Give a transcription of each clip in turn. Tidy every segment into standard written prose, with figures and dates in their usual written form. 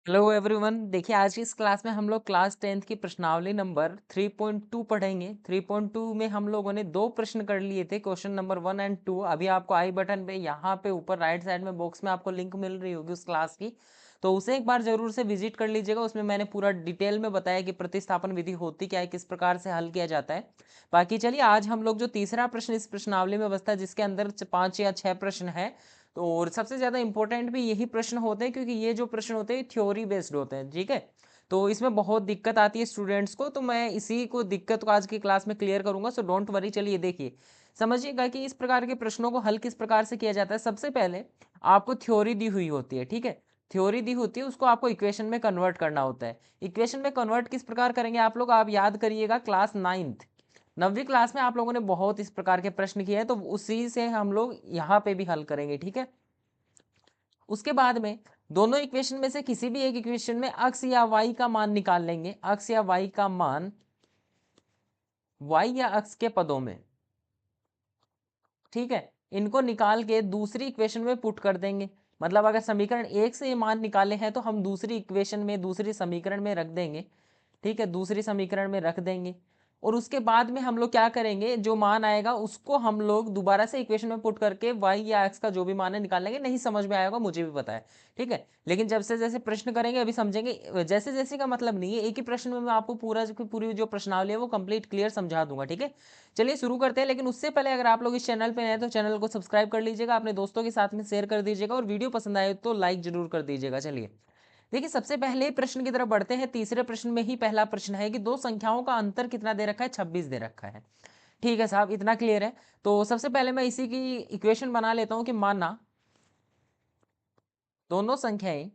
Hello everyone. देखिए, आज की इस क्लास में हम लोग क्लास 10th की प्रश्नावली नंबर 3.2 पढ़ेंगे। 3.2 में हम लोगों ने दो प्रश्न कर लिए थे, क्वेश्चन नंबर 1 एंड 2। अभी आपको आई बटन पे यहाँ पे ऊपर राइट साइड में बॉक्स में आपको लिंक मिल रही होगी उस क्लास की, तो उसे एक बार जरूर से विजिट कर लीजिएगा। उसमें मैंने पूरा डिटेल में बताया कि प्रतिस्थापन विधि होती क्या है, किस प्रकार से हल किया जाता है। बाकी चलिए, आज हम लोग जो तीसरा प्रश्न इस प्रश्नावली में बचता है, जिसके अंदर 5 या 6 प्रश्न है, तो और सबसे ज़्यादा इंपॉर्टेंट भी यही प्रश्न होते हैं, क्योंकि ये जो प्रश्न होते हैं थ्योरी बेस्ड होते हैं। ठीक है, तो इसमें बहुत दिक्कत आती है स्टूडेंट्स को, तो मैं इसी को दिक्कत को आज की क्लास में क्लियर करूंगा। So don't worry. चलिए देखिए, समझिएगा कि इस प्रकार के प्रश्नों को हल किस प्रकार से किया जाता है। सबसे पहले आपको थ्योरी दी हुई होती है। ठीक है, थ्योरी दी होती है, उसको आपको इक्वेशन में कन्वर्ट करना होता है। इक्वेशन में कन्वर्ट किस प्रकार करेंगे आप लोग, आप याद करिएगा क्लास 9th 9वीं क्लास में आप लोगों ने बहुत इस प्रकार के प्रश्न किए हैं, तो उसी से हम लोग यहाँ पे भी हल करेंगे। ठीक है, उसके बाद में दोनों इक्वेशन में से किसी भी एक इक्वेशन में अक्स या वाई का मान निकाल लेंगे। अक्स या वाई का मान वाई या अक्स के पदों में। ठीक है, इनको निकाल के दूसरी इक्वेशन में पुट कर देंगे। मतलब अगर समीकरण एक से ये मान निकाले हैं तो हम दूसरी इक्वेशन में, दूसरी समीकरण में रख देंगे। ठीक है, दूसरी समीकरण में रख देंगे, और उसके बाद में हम लोग क्या करेंगे, जो मान आएगा उसको हम लोग दोबारा से इक्वेशन में पुट करके वाई या एक्स का जो भी मान है निकाल लेंगे। नहीं समझ में आएगा, मुझे भी पता है। ठीक है, लेकिन जब से जैसे प्रश्न करेंगे अभी समझेंगे। जैसे जैसे का मतलब नहीं है, एक ही प्रश्न में मैं आपको पूरी जो प्रश्नावली है वो कंप्लीट क्लियर समझा दूंगा। ठीक है, चलिए शुरू करते हैं। लेकिन उससे पहले अगर आप लोग इस चैनल पे नए हैं तो चैनल को सब्सक्राइब कर लीजिएगा, अपने दोस्तों के साथ में शेयर कर दीजिएगा, और वीडियो पसंद आए तो लाइक जरूर कर दीजिएगा। चलिए देखिए, सबसे पहले प्रश्न की तरफ बढ़ते हैं। तीसरे प्रश्न में ही पहला प्रश्न है कि दो संख्याओं का अंतर कितना दे रखा है, 26 दे रखा है। ठीक है साहब, इतना क्लियर है। तो सबसे पहले मैं इसी की इक्वेशन बना लेता हूं कि दोनों संख्याएं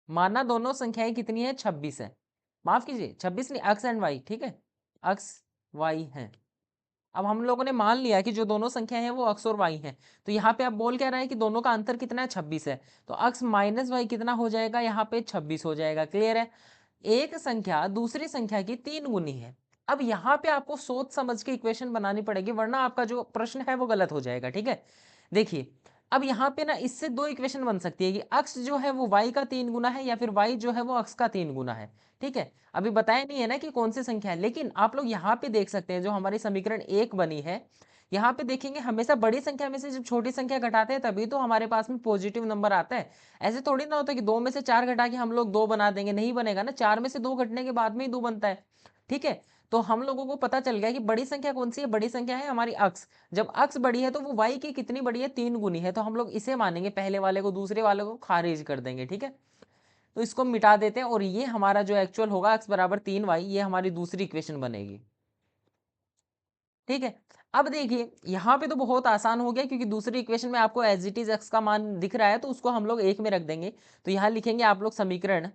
माना दोनों संख्याएं कितनी है, 26 है। माफ कीजिए, 26 नहीं, अक्स एंड वाई। ठीक है, अक्स वाई है। अब हम लोगों ने मान लिया कि जो दोनों संख्या है वो अक्स और वाई है। तो यहाँ पे आप बोल क्या रहा है कि दोनों का अंतर कितना है, 26 है। तो अक्स माइनस वाई कितना हो जाएगा, यहाँ पे 26 हो जाएगा। क्लियर है, एक संख्या दूसरी संख्या की 3 गुनी है। अब यहाँ पे आपको सोच समझ के इक्वेशन बनानी पड़ेगी, वरना आपका जो प्रश्न है वो गलत हो जाएगा। ठीक है, देखिए, अब यहाँ पे ना इससे दो इक्वेशन बन सकती है कि अक्स जो है वो वाई का 3 गुना है, या फिर वाई जो है वो अक्स का 3 गुना है। ठीक है, अभी बताया नहीं है ना कि कौन सी संख्या है, लेकिन आप लोग यहाँ पे देख सकते हैं जो हमारी समीकरण एक बनी है। यहाँ पे देखेंगे, हमेशा बड़ी संख्या में से जब छोटी संख्या घटाते हैं तभी तो हमारे पास में पॉजिटिव नंबर आता है। ऐसे थोड़ी ना होता कि दो में से चार घटा के हम लोग दो बना देंगे, नहीं बनेगा ना, चार में से दो घटने के बाद में ही दो बनता है। ठीक है, तो हम लोगों को पता चल गया कि बड़ी संख्या कौन सी है, बड़ी संख्या है हमारी अक्स। जब अक्स बड़ी है तो वो वाई की कितनी बड़ी है, 3 गुनी है। तो हम लोग इसे मानेंगे, पहले वाले को दूसरे वाले को खारिज कर देंगे। ठीक है, तो इसको मिटा देते हैं, और ये हमारा जो एक्चुअल होगा अक्स बराबर 3 वाई, ये हमारी दूसरी इक्वेशन बनेगी। ठीक है, अब देखिए यहाँ पे तो बहुत आसान हो गया, क्योंकि दूसरी इक्वेशन में आपको एज इट इज एक्स का मान दिख रहा है, तो उसको हम लोग एक में रख देंगे। तो यहाँ लिखेंगे आप लोग समीकरण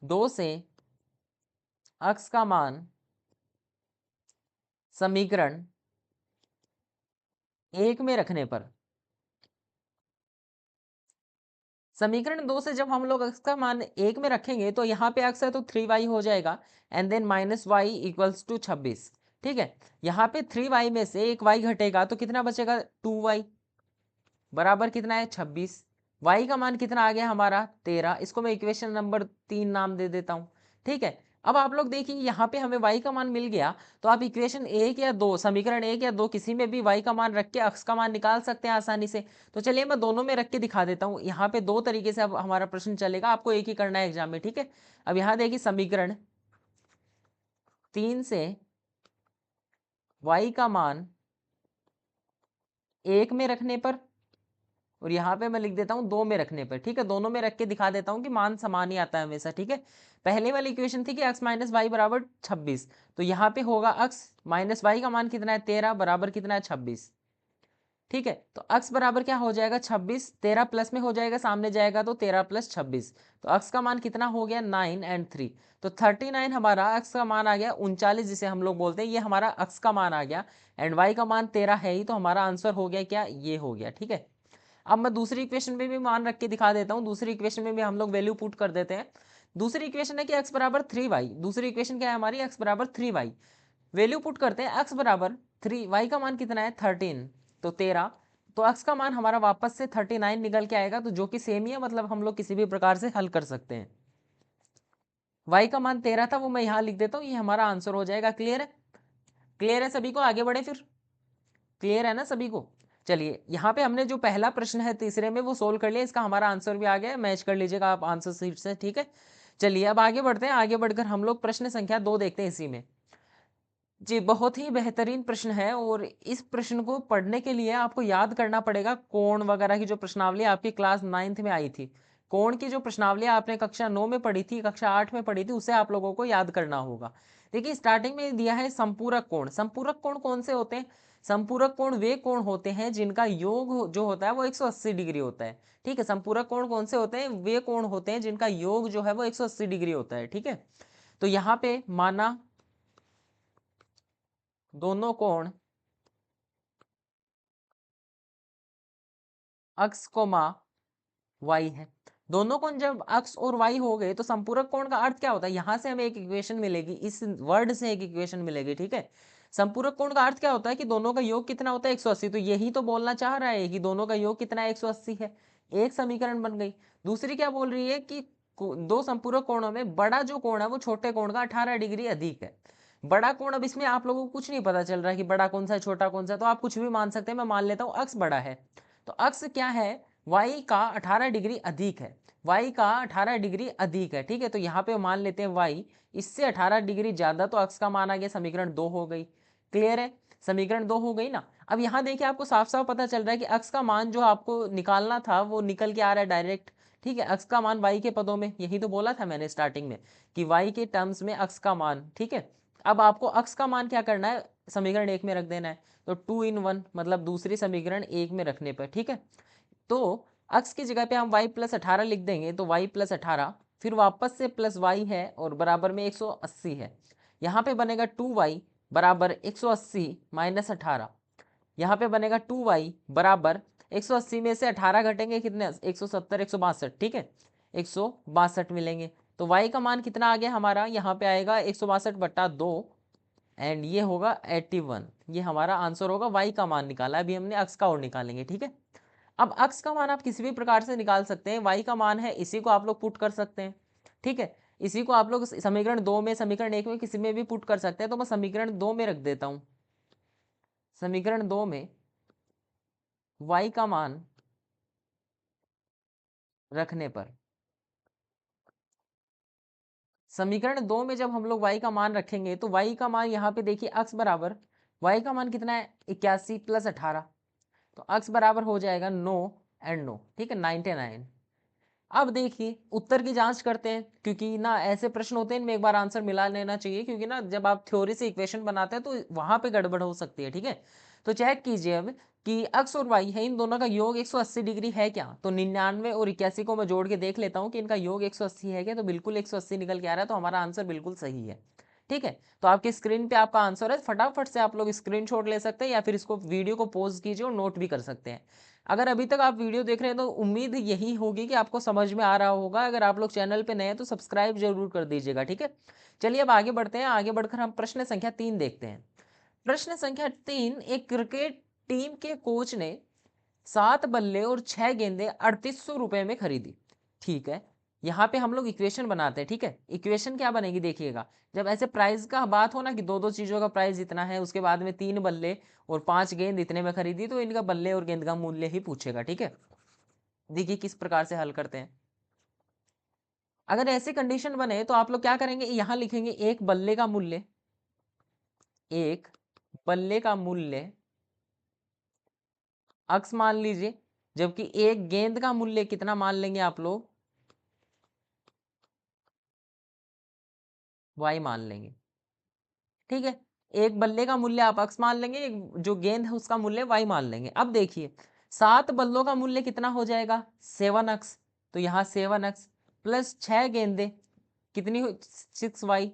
2 से अक्स का मान समीकरण एक में रखने पर, समीकरण 2 से जब हम लोग x का मान एक में रखेंगे तो यहाँ पे x है तो 3y हो जाएगा, and then minus y equals to 26। ठीक है, यहाँ पे 3y में से एक y घटेगा तो कितना बचेगा, 2y बराबर कितना है, 26। y का मान कितना आ गया हमारा, 13। इसको मैं इक्वेशन नंबर 3 नाम दे देता हूँ। ठीक है, अब आप लोग देखिए यहाँ पे हमें y का मान मिल गया, तो आप इक्वेशन एक या दो, समीकरण एक या दो किसी में भी y का मान रख के x का मान निकाल सकते हैं आसानी से। तो चलिए मैं दोनों में रख के दिखा देता हूँ। यहाँ पे दो तरीके से अब हमारा प्रश्न चलेगा, आपको एक ही करना है एग्जाम में। ठीक है, अब यहाँ देखिए समीकरण 3 से y का मान एक में रखने पर, और यहाँ पे मैं लिख देता हूँ दो में रखने पर। ठीक है, दोनों में रख के दिखा देता हूँ कि मान समान ही आता है हमेशा। ठीक है, पहले वाली इक्वेशन थी कि x माइनस वाई बराबर 26, तो यहाँ पे होगा x माइनस वाई का मान कितना है, 13 बराबर कितना है, 26। ठीक है, तो x बराबर क्या हो जाएगा, 26। 13 प्लस में हो जाएगा, सामने जाएगा तो 13 प्लस 26, तो x का मान कितना हो गया, 9 एंड 3, तो 39 हमारा x का मान आ गया, 39 जिसे हम लोग बोलते हैं, ये हमारा x का मान आ गया, एंड y का मान 13 है ही, तो हमारा आंसर हो गया क्या, ये हो गया। ठीक है, अब मैं दूसरी इक्वेशन में भी मान रख के दिखा देता हूँ। दूसरी इक्वेशन में भी हम लोग वैल्यू पुट कर देते हैं। दूसरी इक्वेशन है कि x बराबर 3y, दूसरी इक्वेशन क्या है हमारी, x बराबर 3y। वैल्यू पुट करते हैं, x बराबर 3, y का मान कितना है, 13, तो 13। तो अक्स का मान हमारा वापस से 39 निकल के आएगा, तो जो कि सेम ही है, मतलब हम लोग किसी भी प्रकार से हल कर सकते हैं। y का मान 13 था, वो मैं यहाँ लिख देता हूँ, ये हमारा आंसर हो जाएगा। क्लियर है? क्लियर है सभी को? आगे बढ़े फिर। क्लियर है ना सभी को? चलिए, यहाँ पे हमने जो पहला प्रश्न है तीसरे में वो सोल्व कर लिया, इसका हमारा आंसर भी आ गया है, मैच कर लीजिएगा आप आंसर शीट से। ठीक है, चलिए अब आगे बढ़ते हैं। आगे बढ़कर हम लोग प्रश्न संख्या 2 देखते हैं इसी में। जी, बहुत ही बेहतरीन प्रश्न है, और इस प्रश्न को पढ़ने के लिए आपको याद करना पड़ेगा कोण वगैरह की जो प्रश्नावली आपकी क्लास 9th में आई थी। कोण की जो प्रश्नावली आपने कक्षा 9 में पढ़ी थी, कक्षा 8 में पढ़ी थी, उसे आप लोगों को याद करना होगा। देखिए, स्टार्टिंग में दिया है संपूरक कोण। संपूरक कोण कौन से होते हैं? संपूरक कोण वे कोण होते हैं जिनका योग जो होता है वो 180 डिग्री होता है। ठीक है, संपूरक कोण कौन से होते हैं? वे कोण होते हैं जिनका योग जो है वो 180 डिग्री होता है। ठीक है, तो यहाँ पे माना दोनों कोण अक्स कोमा वाई है। दोनों कोण जब अक्स और वाई हो गए तो संपूरक कोण का अर्थ क्या होता है? यहां से हमें एक इक्वेशन मिलेगी, इस वर्ड से एक इक्वेशन मिलेगी। ठीक है, संपूरक कोण का अर्थ क्या होता है कि दोनों का योग कितना होता है? 180। तो यही तो बोलना चाह रहा है कि दोनों का योग कितना है? 180 है। एक समीकरण बन गई। दूसरी क्या बोल रही है कि दो संपूरक कोणों में बड़ा जो कोण है वो छोटे कोण का 18 डिग्री अधिक है। बड़ा कोण, अब इसमें आप लोगों को कुछ नहीं पता चल रहा है कि बड़ा कौन सा है छोटा कौन सा, तो आप कुछ भी मान सकते हैं। मैं मान लेता हूं अक्स बड़ा है, तो अक्स क्या है? y का 18 डिग्री अधिक है। y का 18 डिग्री अधिक है। ठीक है, तो यहाँ पे मान लेते हैं y इससे 18 डिग्री ज्यादा, तो अक्स का मान आ गया, समीकरण 2 हो गई। क्लियर है? समीकरण 2 हो गई ना। अब यहाँ देखिए, आपको साफ साफ पता चल रहा है कि अक्स का मान जो आपको निकालना था वो निकल के आ रहा है डायरेक्ट। ठीक है, अक्स का मान y के पदों में, यही तो बोला था मैंने स्टार्टिंग में कि y के टर्म्स में अक्स का मान। ठीक है, अब आपको अक्स का मान क्या करना है? समीकरण 1 में रख देना है। तो 2 in 1, मतलब दूसरी समीकरण 1 में रखने पर। ठीक है, तो अक्स की जगह पे हम y प्लस 18 लिख देंगे, तो y प्लस 18, फिर वापस से प्लस y है और बराबर में 180 है। यहाँ पे बनेगा 2y बराबर 180 माइनस 18। यहाँ पे बनेगा 2y बराबर 180 में से 18 घटेंगे कितने? 170, 162। ठीक है, 162 मिलेंगे। तो y का मान कितना आ गया हमारा? यहाँ पे आएगा 162/2, एंड ये होगा 81। ये हमारा आंसर होगा। y का मान निकाला, अभी हमने अक्स का और निकालेंगे। ठीक है, अब अक्स का मान आप किसी भी प्रकार से निकाल सकते हैं। y का मान है, इसी को आप लोग पुट कर सकते हैं। ठीक है, इसी को आप लोग समीकरण 2 में, समीकरण 1 में, किसी में भी पुट कर सकते हैं। तो मैं समीकरण 2 में रख देता हूं। समीकरण 2 में y का मान रखने पर, समीकरण 2 में जब हम लोग y का मान रखेंगे तो y का मान यहाँ पे देखिए, अक्स बराबर y का मान कितना है? 81 प्लस 18, तो अक्स बराबर हो जाएगा 9 एंड 9। ठीक है, 99। अब देखिए, उत्तर की जांच करते हैं, क्योंकि ना ऐसे प्रश्न होते हैं इनमें एक बार आंसर मिला लेना चाहिए, क्योंकि ना जब आप थ्योरी से इक्वेशन बनाते हैं तो वहां पे गड़बड़ हो सकती है। ठीक है, तो चेक कीजिए अब कि अक्स और वाई है, इन दोनों का योग 180 डिग्री है क्या? तो 99 और 81 को मैं जोड़ के देख लेता हूं कि इनका योग 180 है क्या, तो बिल्कुल 180 निकल के आ रहा है, तो हमारा आंसर बिल्कुल सही है। ठीक है, तो आपकी स्क्रीन पे आपका आंसर है, फटाफट से आप लोग स्क्रीनशॉट ले सकते हैं या फिर इसको वीडियो को पॉज कीजिए और नोट भी कर सकते हैं। अगर अभी तक आप वीडियो देख रहे हैं तो उम्मीद यही होगी कि आपको समझ में आ रहा होगा। अगर आप लोग चैनल पे नए हैं तो सब्सक्राइब जरूर कर दीजिएगा। ठीक है, चलिए अब आगे बढ़ते हैं। आगे बढ़कर हम प्रश्न संख्या 3 देखते हैं। प्रश्न संख्या 3, एक क्रिकेट टीम के कोच ने 7 बल्ले और 6 गेंदें 3800 रुपए में खरीदी। ठीक है, यहाँ पे हम लोग इक्वेशन बनाते हैं। ठीक है, इक्वेशन क्या बनेगी देखिएगा, जब ऐसे प्राइस का बात हो ना कि दो दो चीजों का प्राइस इतना है, उसके बाद में 3 बल्ले और 5 गेंद इतने में खरीदी, तो इनका बल्ले और गेंद का मूल्य ही पूछेगा। ठीक है, देखिए किस प्रकार से हल करते हैं। अगर ऐसी कंडीशन बने तो आप लोग क्या करेंगे, यहां लिखेंगे एक बल्ले का मूल्य, एक बल्ले का मूल्य अक्स मान लीजिए, जबकि एक गेंद का मूल्य कितना मान लेंगे आप लोग? वाई मान लेंगे। ठीक है, एक बल्ले का मूल्य आप अक्स मान लेंगे, एक जो गेंद है उसका मूल्य वाई मान लेंगे। अब देखिए, 7 बल्लों का मूल्य कितना हो जाएगा? 7 अक्स। तो यहाँ 7 अक्स प्लस 6 गेंदे कितनी 6 वाई।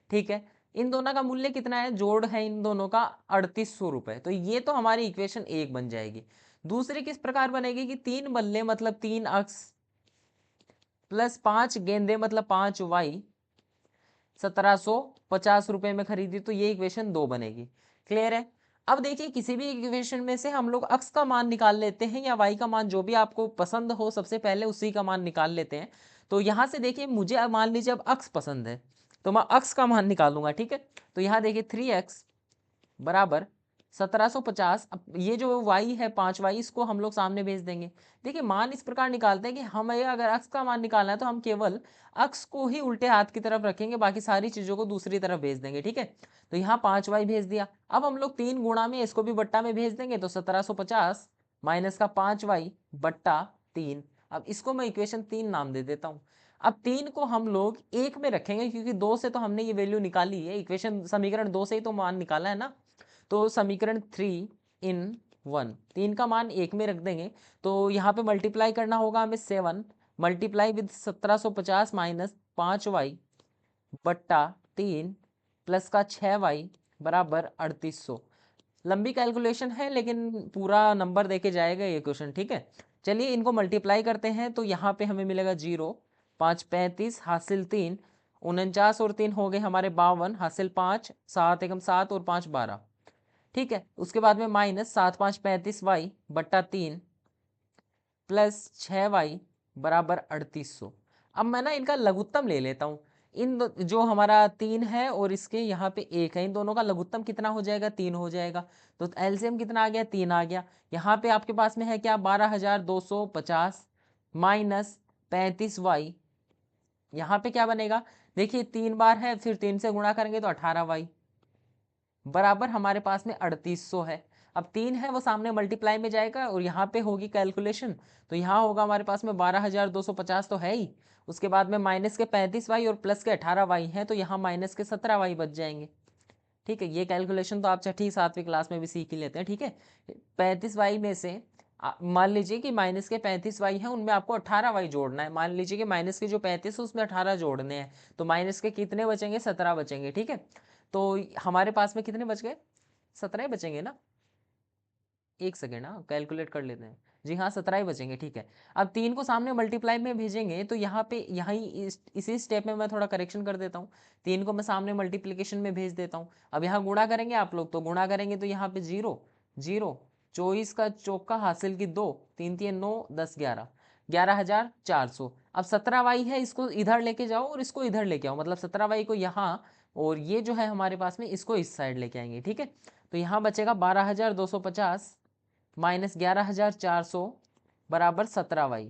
ठीक है, इन दोनों का मूल्य कितना है? जोड़ है इन दोनों का 3800 रुपए। तो ये तो हमारी इक्वेशन 1 बन जाएगी। दूसरी किस प्रकार बनेगी कि 3 बल्ले मतलब 3 अक्स प्लस 5 गेंदे मतलब 5 वाई 1750 रुपए में खरीदी, तो ये इक्वेशन 2 बनेगी। क्लियर है? अब देखिए किसी भी इक्वेशन में से हम लोग x का मान निकाल लेते हैं या y का मान, जो भी आपको पसंद हो सबसे पहले उसी का मान निकाल लेते हैं। तो यहाँ से देखिए मुझे अब मान लीजिए अब x पसंद है तो मैं x का मान निकालूंगा, ठीक है। तो यहाँ देखिए 3x बराबर 1750। अब ये जो y है 5y, इसको हम लोग सामने भेज देंगे। देखिए मान इस प्रकार निकालते हैं कि हमें अगर x का मान निकालना है तो हम केवल x को ही उल्टे हाथ की तरफ रखेंगे, बाकी सारी चीज़ों को दूसरी तरफ भेज देंगे, ठीक है। तो यहाँ 5y भेज दिया। अब हम लोग 3 गुणा में इसको भी बट्टा में भेज देंगे, तो 1750 माइनस का 5y बट्टा 3। अब इसको मैं इक्वेशन 3 नाम दे देता हूँ। अब 3 को हम लोग 1 में रखेंगे क्योंकि 2 से तो हमने ये वैल्यू निकाली है, इक्वेशन समीकरण 2 से ही तो मान निकाला है ना। तो समीकरण 3 इन 1, 3 का मान 1 में रख देंगे। तो यहाँ पे मल्टीप्लाई करना होगा हमें 7 मल्टीप्लाई विद 1750 माइनस 5y बट्टा 3 प्लस का 6y बराबर 3800। लंबी कैलकुलेशन है लेकिन पूरा नंबर देके जाएगा ये क्वेश्चन, ठीक है। चलिए इनको मल्टीप्लाई करते हैं तो यहाँ पे हमें मिलेगा 0, 5 35 हासिल 3, 49 और 3 हो गए हमारे 52, हासिल 5, 7 एकम 7 और 5 12, ठीक है। उसके बाद में माइनस 7 5 35y बट्टा 3 प्लस 6y बराबर 3800। अब मैं ना इनका लघुत्तम ले लेता हूँ। जो हमारा 3 है और इसके यहाँ पे 1 है, इन दोनों का लघुत्तम कितना हो जाएगा, 3 हो जाएगा। तो एलसीएम कितना आ गया, 3 आ गया। यहाँ पे आपके पास में है क्या, 12250 माइनस 35y। यहाँ पे क्या बनेगा, देखिए 3 बार है, फिर 3 से गुणा करेंगे तो 18y बराबर हमारे पास में 3800 है। अब 3 है वो सामने मल्टीप्लाई में जाएगा और यहाँ पे होगी कैलकुलेशन, तो यहाँ होगा हमारे पास में 12250 तो है ही। उसके बाद में माइनस के 35y और प्लस के 18y हैं, तो यहाँ माइनस के 17y बच जाएंगे, ठीक है। ये कैलकुलेशन तो आप छठी 7वीं क्लास में भी सीख ही लेते हैं, ठीक है। 35y में से मान लीजिए कि माइनस के 35y हैं, उनमें आपको 18y जोड़ना है। मान लीजिए कि माइनस के जो 35 है उसमें 18 जोड़ने हैं, तो माइनस के कितने बचेंगे, 17 बचेंगे, ठीक है। तो हमारे पास में कितने बच गए, 17 बचेंगे ना। एक सेकेंड, हाँ कैलकुलेट कर लेते हैं। जी हाँ 17 ही बचेंगे, ठीक है। अब 3 को सामने मल्टीप्लाई में भेजेंगे तो यहाँ पे इसी स्टेप में मैं थोड़ा करेक्शन कर देता हूँ। 3 को मैं सामने मल्टीप्लिकेशन में भेज देता हूँ। अब यहाँ गुणा करेंगे आप लोग, तो गुणा करेंगे तो यहाँ पे 0 0, 24 का चौका हासिल की 2, 3 3 9 10 11, 11400। अब 17y है, इसको इधर लेके जाओ और इसको इधर लेके आओ, मतलब 17y को यहाँ और ये जो है हमारे पास में इसको इस साइड लेके आएंगे, ठीक है। तो यहाँ बचेगा 12250 माइनस 11400 बराबर 17y।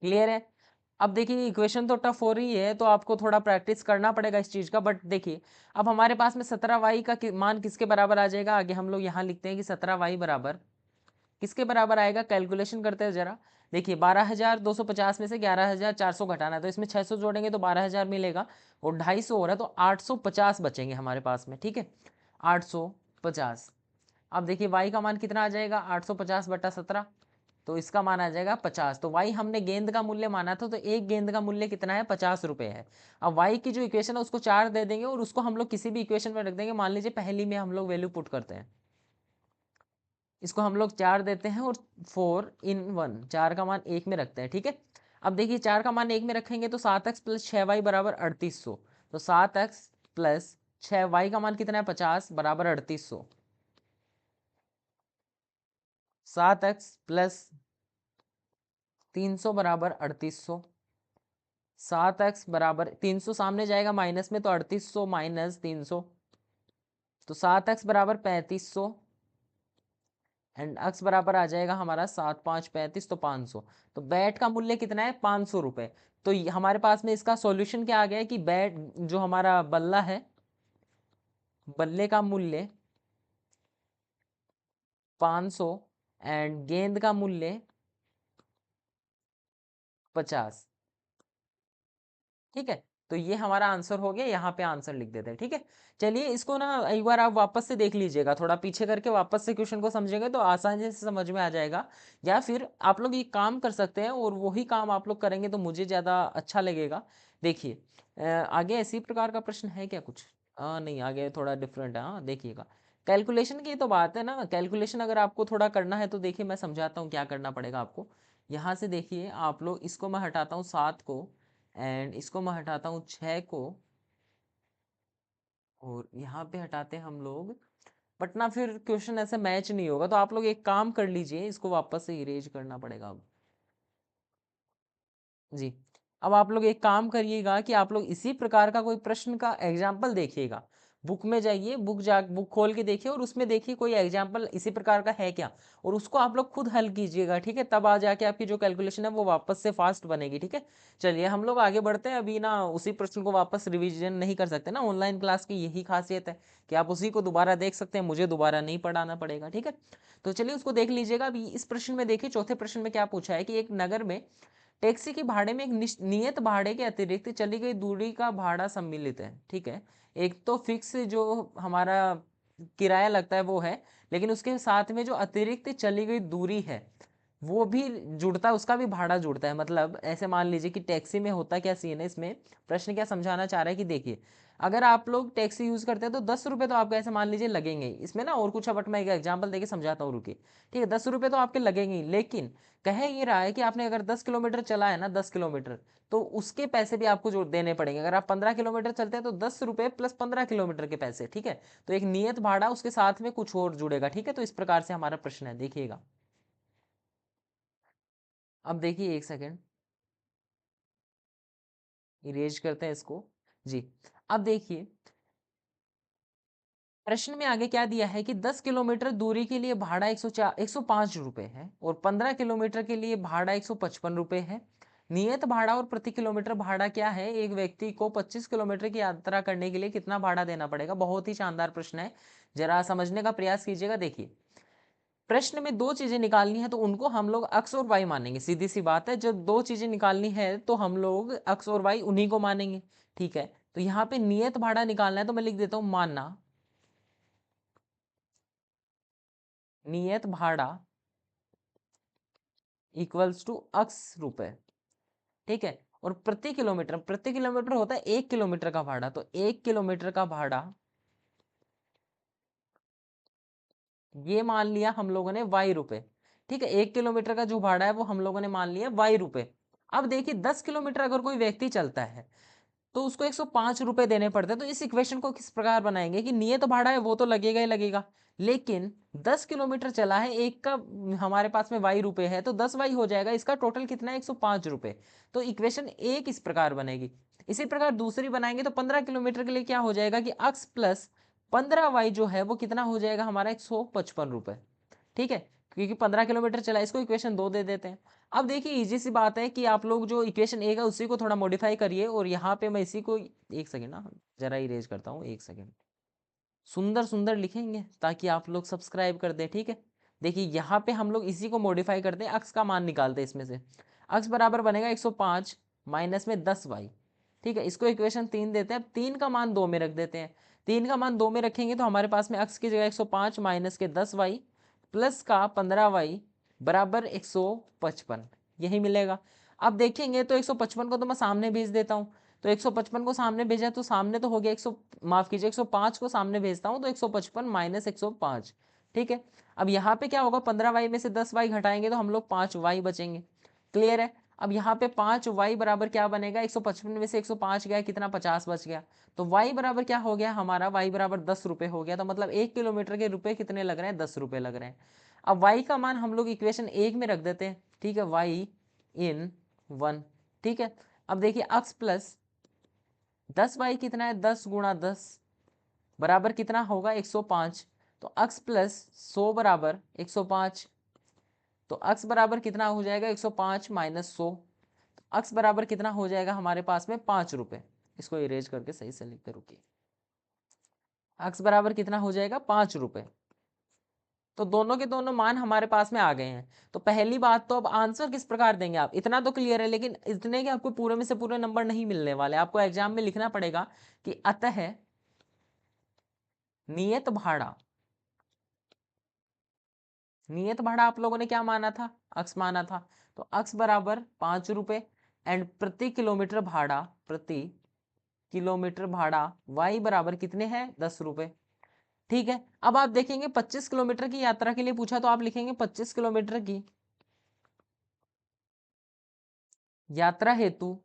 क्लियर है। अब देखिए इक्वेशन तो टफ हो रही है तो आपको थोड़ा प्रैक्टिस करना पड़ेगा इस चीज का, बट देखिए अब हमारे पास में 17y का मान किसके बराबर आ जाएगा, आगे हम लोग यहाँ लिखते हैं कि 17y बराबर किसके बराबर आएगा, कैलकुलेशन करते हैं जरा। देखिए 12250 में से 11400 घटाना है, तो इसमें 600 जोड़ेंगे तो 12000 मिलेगा और 250 हो रहा है, तो 850 बचेंगे हमारे पास में, ठीक है। 850। अब देखिए y का मान कितना आ जाएगा, 850 बटा 17, तो इसका मान आ जाएगा 50। तो y हमने गेंद का मूल्य माना था, तो एक गेंद का मूल्य कितना है, 50 रुपये है। अब y की जो इक्वेशन है उसको 4 दे देंगे और उसको हम लोग किसी भी इक्वेशन में रख देंगे। मान लीजिए पहली में हम लोग वैल्यू पुट करते हैं, इसको हम लोग 4 देते हैं और 4 इन 1, 4 का मान 1 में रखते हैं, ठीक है। अब देखिए 4 का मान 1 में रखेंगे तो 7x प्लस 6y बराबर 3800। तो 7x प्लस 6y का मान कितना है, 50 बराबर 3800। 7x प्लस 300 बराबर 3800। 7x बराबर 300 सामने जाएगा माइनस में, तो 3800 माइनस 300, तो 7x बराबर 3500 एंड x बराबर आ जाएगा हमारा 7 5 35, तो 500। तो बैट का मूल्य कितना है, 500 रुपये। तो हमारे पास में इसका सॉल्यूशन क्या आ गया है कि बैट जो हमारा बल्ला है, बल्ले का मूल्य 500 एंड गेंद का मूल्य 50, ठीक है। तो ये हमारा आंसर हो गया, यहाँ पे आंसर लिख देते हैं, ठीक है। चलिए इसको ना एक बार आप वापस से देख लीजिएगा, थोड़ा पीछे करके वापस से क्वेश्चन को समझेंगे तो आसानी से समझ में आ जाएगा। या फिर आप लोग ये काम कर सकते हैं और वही काम आप लोग करेंगे तो मुझे ज़्यादा अच्छा लगेगा। देखिए आगे इसी प्रकार का प्रश्न है क्या कुछ, नहीं आगे थोड़ा डिफरेंट है, हाँ देखिएगा। कैलकुलेशन की तो बात है ना, कैलकुलेशन अगर आपको थोड़ा करना है तो देखिए मैं समझाता हूँ क्या करना पड़ेगा आपको। यहाँ से देखिए आप लोग, इसको मैं हटाता हूँ 7 को एंड इसको मैं हटाता हूँ 6 को और यहाँ पे हटाते हैं हम लोग, बट ना फिर क्वेश्चन ऐसे मैच नहीं होगा, तो आप लोग एक काम कर लीजिए, इसको वापस से इरेज करना पड़ेगा अब जी। अब आप लोग एक काम करिएगा कि आप लोग इसी प्रकार का कोई प्रश्न का एग्जाम्पल देखिएगा, बुक में जाइए, बुक खोल के देखिए और उसमें देखिए कोई एग्जाम्पल इसी प्रकार का है क्या, और उसको आप लोग खुद हल कीजिएगा, ठीक है। तब आ जाके आपकी जो कैलकुलेशन है वो वापस से फास्ट बनेगी, ठीक है। चलिए हम लोग आगे बढ़ते हैं। अभी ना उसी प्रश्न को वापस रिविजन नहीं कर सकते ना, ऑनलाइन क्लास की यही खासियत है कि आप उसी को दोबारा देख सकते हैं, मुझे दोबारा नहीं पढ़ाना पड़ेगा, ठीक है। तो चलिए उसको देख लीजिएगा। अभी इस प्रश्न में देखिए, चौथे प्रश्न में क्या पूछा है कि एक नगर में टैक्सी के भाड़े में एक नियत भाड़े के अतिरिक्त चली गई दूरी का भाड़ा सम्मिलित है, ठीक है। एक तो फिक्स जो हमारा किराया लगता है वो है, लेकिन उसके साथ में जो अतिरिक्त चली गई दूरी है वो भी जुड़ता है, उसका भी भाड़ा जुड़ता है। मतलब ऐसे मान लीजिए कि टैक्सी में होता क्या सीन है, इसमें प्रश्न क्या समझाना चाह रहा है कि देखिए, अगर आप लोग टैक्सी यूज करते हैं तो 10 रुपये तो आपको ऐसे मान लीजिए लगेंगे ही। इसमें ना और कुछ है, बट मैं एक एग्जाम्पल देके समझाता हूँ, रुकिए, ठीक है। 10 रुपये तो आपके लगेंगे ही, लेकिन कह ये रहा है कि आपने अगर 10 किलोमीटर चला है ना, 10 किलोमीटर, तो उसके पैसे भी आपको जो देने पड़ेंगे। अगर आप 15 किलोमीटर चलते हैं तो 10 रुपये प्लस 15 किलोमीटर के पैसे, ठीक है। तो एक नियत भाड़ा उसके साथ में कुछ और जुड़ेगा, ठीक है। तो इस प्रकार से हमारा प्रश्न है, देखिएगा। अब देखिए एक सेकेंड, इरेज करते हैं इसको जी। अब देखिए प्रश्न में आगे क्या दिया है कि 10 किलोमीटर दूरी के लिए भाड़ा 105 रुपये है और 15 किलोमीटर के लिए भाड़ा 155 रुपये है। नियत भाड़ा और प्रति किलोमीटर भाड़ा क्या है, एक व्यक्ति को 25 किलोमीटर की यात्रा करने के लिए कितना भाड़ा देना पड़ेगा। बहुत ही शानदार प्रश्न है, जरा समझने का प्रयास कीजिएगा। देखिए प्रश्न में दो चीजें निकालनी है तो उनको हम लोग एक्स और वाई मानेंगे, सीधी सी बात है। जब दो चीजें निकालनी है तो हम लोग एक्स और वाई उन्हीं को मानेंगे, ठीक है। तो यहाँ पे नियत भाड़ा निकालना है तो मैं लिख देता हूं मानना नियत भाड़ा इक्वल्स टू एक्स रुपए, ठीक है। और प्रति किलोमीटर होता है 1 किलोमीटर का भाड़ा, तो 1 किलोमीटर का भाड़ा ये मान लिया हम लोगों ने वाई रुपए, ठीक है। 1 किलोमीटर का जो भाड़ा है वो हम लोगों ने मान लिया वाई रुपए। अब देखिए 10 किलोमीटर अगर कोई व्यक्ति चलता है तो उसको 105 रुपए देने पड़ते हैं। तो इस इक्वेशन को किस प्रकार बनाएंगे कि नियत भाड़ा है वो तो लगेगा ही लगेगा, लेकिन 10 किलोमीटर चला है, एक का हमारे पास में वाई रुपए है, तो 10 वाई हो जाएगा, इसका टोटल कितना है 105 रुपए। तो इक्वेशन एक इस प्रकार बनेगी। इसी प्रकार दूसरी बनाएंगे तो 15 किलोमीटर के लिए क्या हो जाएगा कि अक्स प्लस 15 वाई जो है वो कितना हो जाएगा हमारा 155 रुपए, ठीक है। क्योंकि 15 किलोमीटर चला, इसको इक्वेशन दो दे देते हैं। अब देखिए इजी सी बात है कि आप लोग जो इक्वेशन ए है उसी को थोड़ा मॉडिफाई करिए, और यहाँ पे मैं इसी को एक सेकेंड ना जरा इरेज करता हूँ, एक सेकेंड। सुंदर सुंदर लिखेंगे ताकि आप लोग सब्सक्राइब कर दें, ठीक है। देखिए यहाँ पे हम लोग इसी को मॉडिफाई करते हैं, अक्स का मान निकालते हैं इसमें से। अक्स बराबर बनेगा 105 माइनस में 10 वाई, ठीक है। इसको इक्वेशन 3 देते हैं। अब 3 का मान 2 में रख देते हैं। 3 का मान 2 में रखेंगे तो हमारे पास में अक्स की जगह 105 माइनस के 10 वाई प्लस का 15 वाई बराबर 155, यही मिलेगा। अब देखेंगे तो 155 को तो मैं सामने भेज देता हूँ, तो 155 को सामने भेजा तो सामने तो हो गया 100, माफ कीजिए 105 को सामने भेजता हूं तो 155 माइनस 105, ठीक है। अब यहाँ पे क्या होगा, 15 वाई में से 10 वाई घटाएंगे तो हम लोग 5 वाई बचेंगे, क्लियर है। अब यहाँ पे 5 वाई बराबर क्या बनेगा, 155 में से 105 गया, कितना 50 बच गया। तो वाई बराबर क्या हो गया हमारा, वाई बराबर 10 रुपये हो गया। तो मतलब 1 किलोमीटर के रुपए कितने लग रहे हैं, 10 रुपये लग रहे हैं। अब वाई का मान हम लोग इक्वेशन एक में रख देते हैं, ठीक है, वाई इन 1, ठीक है। अब देखिए अक्स प्लस 10 वाई कितना है, 10 गुणा 10 बराबर कितना होगा 105। तो अक्स प्लस 100 बराबर 105, तो अक्स बराबर कितना हो जाएगा 105 माइनस 100, तो अक्स बराबर कितना हो जाएगा हमारे पास में 5 रुपये। इसको इरेज करके सही से लिखते रुकिए, अक्स बराबर कितना हो जाएगा 5 रुपये। तो दोनों के दोनों मान हमारे पास में आ गए हैं। तो पहली बात तो अब आंसर किस प्रकार देंगे आप, इतना तो क्लियर है, लेकिन इतने के आपको पूरे में से पूरे नंबर नहीं मिलने वाले, आपको एग्जाम में लिखना पड़ेगा कि अतः नियत भाड़ा, नियत भाड़ा आप लोगों ने क्या माना था, अक्स माना था, तो अक्स बराबर 5 रुपये एंड प्रति किलोमीटर भाड़ा, प्रति किलोमीटर भाड़ा वाई बराबर कितने हैं 10 रुपये, ठीक है। अब आप देखेंगे 25 किलोमीटर की यात्रा के लिए पूछा तो आप लिखेंगे 25 किलोमीटर की यात्रा हेतु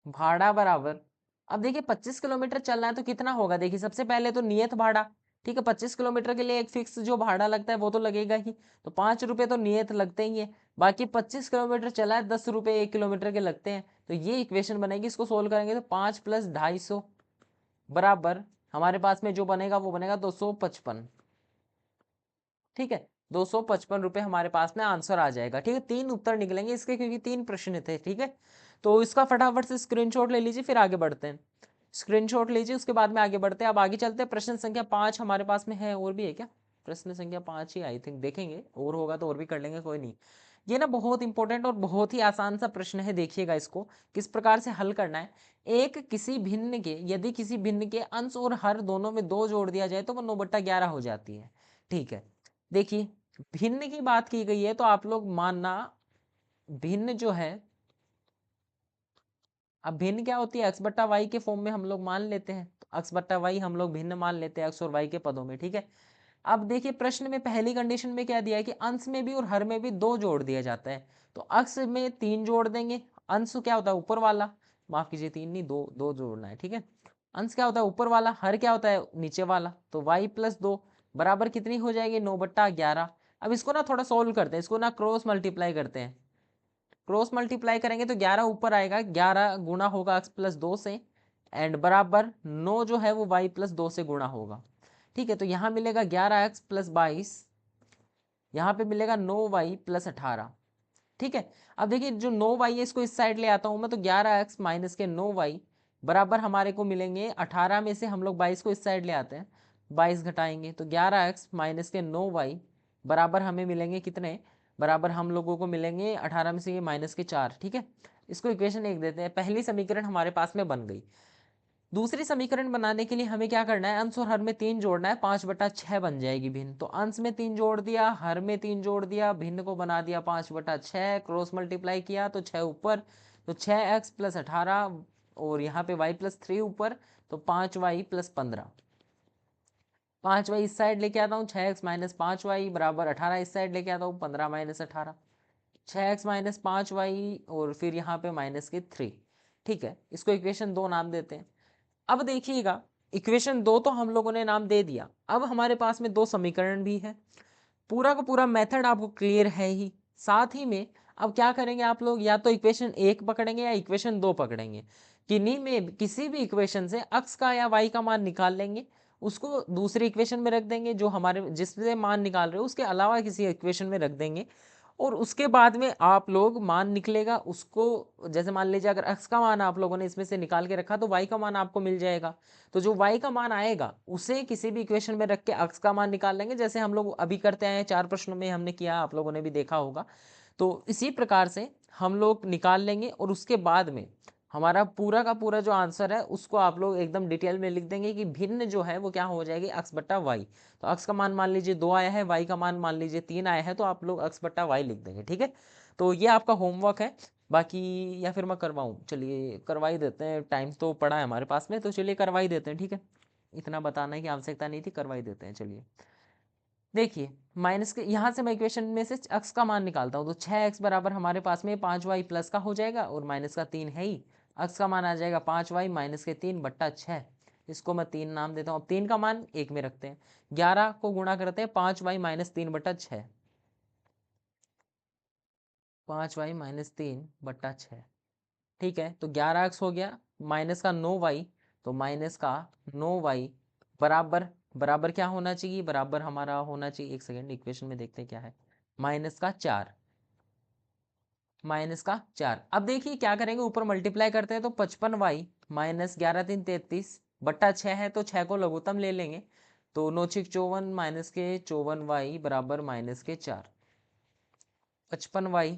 भाड़ा बराबर अब देखिए 25 किलोमीटर चलना है तो कितना होगा, देखिए सबसे पहले तो नियत भाड़ा, ठीक है, 25 किलोमीटर के लिए एक फिक्स जो भाड़ा लगता है वो तो लगेगा ही, तो 5 रुपये तो नियत लगते ही है, बाकी 25 किलोमीटर चला है 10 रुपये 1 किलोमीटर के लगते हैं, तो ये इक्वेशन बनेगी, इसको सोल्व करेंगे तो 5 + 250 बराबर हमारे पास में जो बनेगा वो बनेगा 255, ठीक है, 255 रुपये हमारे पास में आंसर आ जाएगा, ठीक है। 3 उत्तर निकलेंगे इसके क्योंकि 3 प्रश्न थे, ठीक है। तो इसका फटाफट से स्क्रीनशॉट ले लीजिए, फिर आगे बढ़ते हैं। स्क्रीनशॉट लीजिए, उसके बाद में आगे बढ़ते हैं। अब आगे चलते हैं, प्रश्न संख्या 5 हमारे पास में है, और भी है क्या, प्रश्न संख्या 5 ही आई थिंक, देखेंगे और होगा तो और भी कर लेंगे, कोई नहीं। ये ना बहुत इंपॉर्टेंट और बहुत ही आसान सा प्रश्न है, देखिएगा इसको किस प्रकार से हल करना है। एक किसी भिन्न के, यदि किसी भिन्न के अंश और हर दोनों में 2 जोड़ दिया जाए तो वो 9/11 हो जाती है, ठीक है। देखिए भिन्न की बात की गई है तो आप लोग मानना, भिन्न जो है, अब भिन्न क्या होती है, x बट्टा वाई के फॉर्म में हम लोग मान लेते हैं, तो x बट्टा वाई हम लोग भिन्न मान लेते हैं x और y के पदों में, ठीक है। अब देखिए प्रश्न में पहली कंडीशन में क्या दिया है कि अंश में भी और हर में भी 2 जोड़ दिया जाता है, तो अंश में 3 जोड़ देंगे, अंश क्या होता है ऊपर वाला, माफ कीजिए 3 नहीं, 2 जोड़ना है, ठीक है। अंश क्या होता है ऊपर वाला, हर क्या होता है नीचे वाला, तो y + 2 बराबर कितनी हो जाएगी, 9/11। अब इसको ना थोड़ा सोल्व करते हैं, इसको ना क्रॉस मल्टीप्लाई करते हैं, क्रॉस मल्टीप्लाई करेंगे तो 11 ऊपर आएगा, 11 गुना होगा x + 2 से, एंड बराबर 9 जो है वो y + 2 से गुणा होगा, ठीक है। तो यहाँ मिलेगा 11x + 22, यहाँ पे मिलेगा 9y + 18, ठीक है। अब देखिए जो 9y है इसको इस साइड ले आता हूँ मैं, तो 11x - के 9y बराबर हमारे को मिलेंगे 18 में से हम लोग 22 को इस साइड ले आते हैं, 22 घटाएंगे तो 11x - के 9y बराबर हमें मिलेंगे कितने, बराबर हम लोगों को मिलेंगे 18 में से ये -4, ठीक है। इसको इक्वेशन 1 देते हैं, पहली समीकरण हमारे पास में बन गई। दूसरी समीकरण बनाने के लिए हमें क्या करना है, अंश और हर में 3 जोड़ना है, 5/6 बन जाएगी भिन्न, तो अंश में 3 जोड़ दिया, हर में 3 जोड़ दिया, भिन्न को बना दिया 5/6, क्रॉस मल्टीप्लाई किया तो 6 ऊपर, तो 6x + 18 और यहाँ पे y + 3 ऊपर, तो 5y + 15, 5y इस साइड लेके आता हूँ, 6x - 5y बराबर 18 इस साइड लेके आता हूँ, 15 - 18, 6x - 5y और फिर यहाँ पे -3, ठीक है। इसको इक्वेशन 2 नाम देते हैं। अब देखिएगा इक्वेशन 2 तो हम लोगों ने नाम दे दिया, अब हमारे पास में 2 समीकरण भी है, पूरा का पूरा मेथड आपको क्लियर है ही, साथ ही में अब क्या करेंगे आप लोग, या तो इक्वेशन 1 पकड़ेंगे या इक्वेशन 2 पकड़ेंगे, किन्हीं में किसी भी इक्वेशन से x का या y का मान निकाल लेंगे, उसको दूसरी इक्वेशन में रख देंगे, जो हमारे जिससे मान निकाल रहे हो उसके अलावा किसी इक्वेशन में रख देंगे, और उसके बाद में आप लोग मान निकलेगा उसको, जैसे मान लीजिए अगर x का मान आप लोगों ने इसमें से निकाल के रखा तो y का मान आपको मिल जाएगा, तो जो y का मान आएगा उसे किसी भी इक्वेशन में रख के x का मान निकाल लेंगे, जैसे हम लोग अभी करते हैं 4 प्रश्नों में हमने किया, आप लोगों ने भी देखा होगा। तो इसी प्रकार से हम लोग निकाल लेंगे और उसके बाद में हमारा पूरा का पूरा जो आंसर है उसको आप लोग एकदम डिटेल में लिख देंगे कि भिन्न जो है वो क्या हो जाएगी, x/y। तो x का मान लीजिए 2 आया है, y का मान लीजिए 3 आया है, तो आप लोग x/y लिख देंगे, ठीक है। तो ये आपका होमवर्क है, बाकी या फिर मैं करवाऊँ, चलिए करवाई देते हैं, टाइम तो पड़ा है हमारे पास में, तो चलिए करवाई देते हैं, ठीक है। इतना बताने की आवश्यकता नहीं थी, करवाई देते हैं, चलिए। देखिए माइनस के यहाँ से मैं इक्वेशन में से x का मान निकालता हूँ, तो 6x बराबर हमारे पास में 5y प्लस का हो जाएगा, और माइनस का 3 है ही, x का मान आ जाएगा 5y - 3/6, इसको मैं 3 नाम देता हूँ। अब 3 का मान 1 में रखते हैं, 11 को गुणा करते हैं 5y - 3/6, 5y - 3/6, ठीक है। तो 11x हो गया, माइनस का 9y, तो माइनस का 9y बराबर, बराबर क्या होना चाहिए, बराबर हमारा होना चाहिए, एक सेकेंड इक्वेशन में देखते हैं क्या है, -4, -4। अब देखिए क्या करेंगे, ऊपर मल्टीप्लाई करते हैं तो 55y - 11 3 33/6 है, तो 6 को लघुत्तम ले लेंगे, तो 9 6 54 -54y बराबर -4, 55y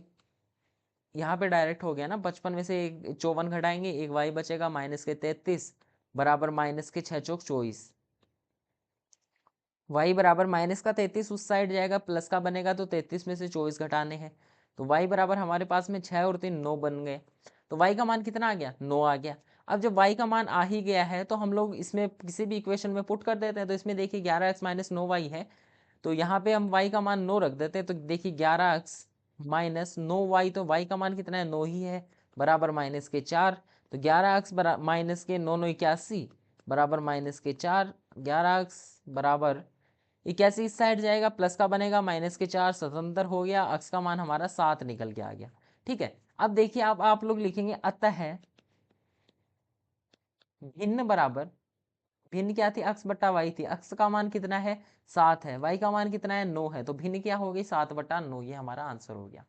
यहाँ पे डायरेक्ट हो गया ना, 55 में से 54 घटाएंगे, एक y बचेगा -33 बराबर -6 चौक 24, y बराबर -33 उस साइड जाएगा, प्लस का बनेगा, तो 33 में से 24 घटाने हैं, तो y बराबर हमारे पास में 6 और 3 9 बन गए, तो y का मान कितना आ गया, 9 आ गया। अब जब y का मान आ ही गया है तो हम लोग इसमें किसी भी इक्वेशन में पुट कर देते हैं, तो इसमें देखिए 11x - 9y है, तो यहाँ पे हम y का मान 9 रख देते हैं, तो देखिए 11x - 9y, तो y का मान कितना है, 9 ही है, बराबर -4, तो 11x माइनस के 9 9 81 बराबर माइनस के 4, 11x बराबर 81 इस साइड जाएगा, प्लस का बनेगा, माइनस के 4 स्वतंत्र हो गया, अक्स का मान हमारा 7 निकल के आ गया। ठीक है, अब देखिए आप लोग लिखेंगे अतः भिन्न बराबर, भिन्न क्या थी, अक्स बट्टा वाई थी, अक्स का मान कितना है 7 है, वाई का मान कितना है 9 है, तो भिन्न क्या हो गई 7/9, ये हमारा आंसर हो गया।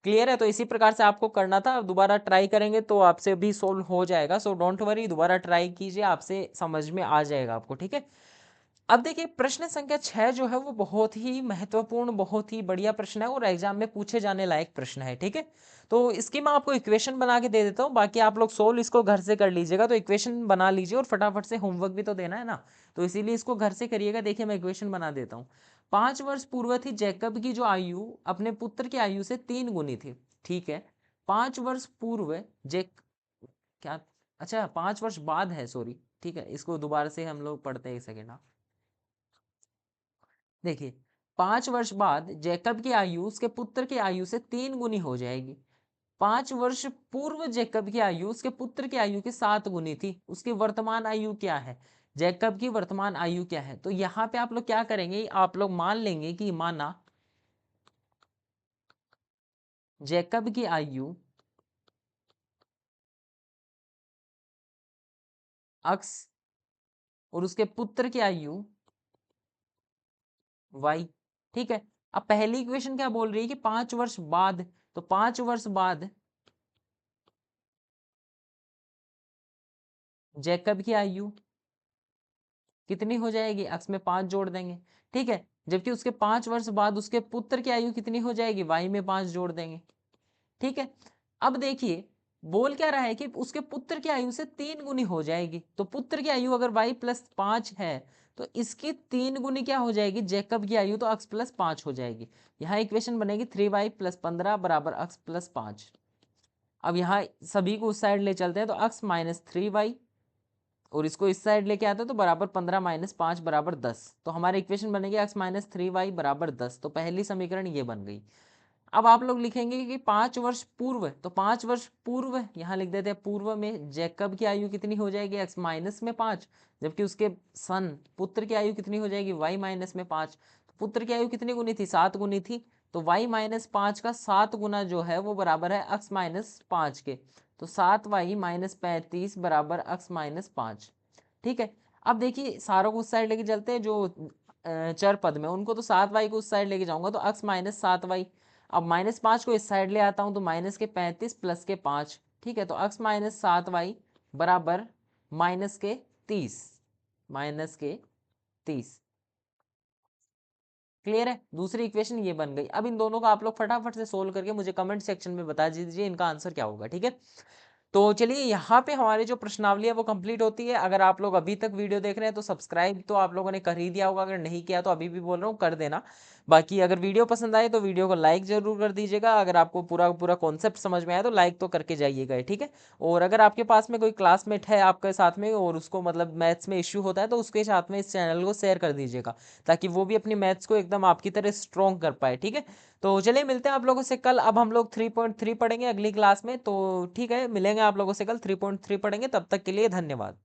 क्लियर है, तो इसी प्रकार से आपको करना था, दोबारा ट्राई करेंगे तो आपसे भी सोल्व हो जाएगा, सो डोंट वरी, दोबारा ट्राई कीजिए, आपसे समझ में आ जाएगा आपको। ठीक है, अब देखिए प्रश्न संख्या 6 जो है वो बहुत ही महत्वपूर्ण, बहुत ही बढ़िया प्रश्न है और एग्जाम में पूछे जाने लायक प्रश्न है। ठीक है, तो इसकी मैं आपको इक्वेशन बना के दे देता हूँ, बाकी आप लोग सोल्व इसको घर से कर लीजिएगा, तो इक्वेशन बना लीजिए और फटाफट से होमवर्क भी तो देना है ना, तो इसीलिए इसको घर से करिएगा। देखिए मैं इक्वेशन बना देता हूँ। 5 वर्ष पूर्व थी जैकब की जो आयु अपने पुत्र की आयु से 3 गुनी थी। ठीक है, 5 वर्ष पूर्व जैक क्या, अच्छा 5 वर्ष बाद है, सॉरी। ठीक है, इसको दोबारा से हम लोग पढ़ते हैं, एक सेकेंड। देखिए 5 वर्ष बाद जैकब की आयु उसके पुत्र की आयु से 3 गुनी हो जाएगी। 5 वर्ष पूर्व जैकब की आयु उसके पुत्र की आयु की 7 गुनी थी। उसकी वर्तमान आयु क्या है, जैकब की वर्तमान आयु क्या है, तो यहाँ पे आप लोग क्या करेंगे, आप लोग मान लेंगे कि माना जैकब की आयु x और उसके पुत्र की आयु y। ठीक है, अब पहली इक्वेशन क्या बोल रही है कि 5 वर्ष बाद, तो 5 वर्ष बाद जैकब की आयु कितनी हो जाएगी, एक्स में 5 जोड़ देंगे। ठीक है, जबकि उसके 5 वर्ष बाद उसके पुत्र की आयु कितनी हो जाएगी, वाई में 5 जोड़ देंगे। ठीक है, अब देखिए बोल क्या रहा है कि उसके पुत्र की आयु से 3 गुनी हो जाएगी, तो पुत्र की आयु अगर वाई प्लस 5 है तो इसकी 3 गुनी क्या हो जाएगी, जैकब की आयु, तो एक्स प्लस 5 हो जाएगी। यहाँ इक्वेशन बनेगी 3y + 15 बराबर एक्स प्लस 5। अब यहाँ सभी को उस साइड ले चलते हैं, तो एक्स माइनस 3y और इसको इस साइड लेके आता है, तो बराबर 15 - 5 बराबर 10। तो हमारी इक्वेशन बनेगी x माइनस 3y बराबर 10। तो पहली समीकरण ये बन गई। अब आप लोग लिखेंगे कि 5 वर्ष पूर्व, तो 5 वर्ष पूर्व यहाँ लिख देते हैं, पूर्व में जैकब की आयु कितनी हो जाएगी, x माइनस में 5, जबकि उसके सन पुत्र की आयु कितनी हो जाएगी, y माइनस में 5। तो पुत्र की आयु कितनी गुनी थी, 7 गुनी थी, तो y माइनस 5 का 7 गुना जो है वो बराबर है x माइनस 5 के, तो 7y माइनस 35 बराबर x माइनस 5। ठीक है, अब देखिए सारों को उस साइड लेके चलते हैं, जो चर पद में उनको, तो 7y को उस साइड लेके जाऊंगा तो x माइनस 7y। अब -5 को इस साइड ले आता हूं तो माइनस के 35 प्लस के 5। ठीक है, तो x माइनस 7y बराबर माइनस के 30, माइनस के 30। क्लियर है, दूसरी इक्वेशन ये बन गई। अब इन दोनों का आप लोग फटाफट से सोल्व करके मुझे कमेंट सेक्शन में बता दीजिए इनका आंसर क्या होगा। ठीक है, तो चलिए यहाँ पे हमारी जो प्रश्नावली है वो कंप्लीट होती है। अगर आप लोग अभी तक वीडियो देख रहे हैं तो सब्सक्राइब तो आप लोगों ने कर ही दिया होगा, अगर नहीं किया तो अभी भी बोल रहा हूँ कर देना। बाकी अगर वीडियो पसंद आए तो वीडियो को लाइक जरूर कर दीजिएगा, अगर आपको पूरा पूरा कॉन्सेप्ट समझ में आया तो लाइक तो करके जाइएगा। ठीक है, और अगर आपके पास में कोई क्लासमेट है आपके साथ में और उसको मतलब मैथ्स में इश्यू होता है तो उसके साथ में इस चैनल को शेयर कर दीजिएगा, ताकि वो भी अपनी मैथ्स को एकदम आपकी तरह स्ट्रॉन्ग कर पाए। ठीक है, तो चलिए मिलते हैं आप लोगों से कल। अब हम लोग 3.3 पढ़ेंगे अगली क्लास में, तो ठीक है मिलेंगे आप लोगों से कल 3.3 पढ़ेंगे। तब तक के लिए धन्यवाद।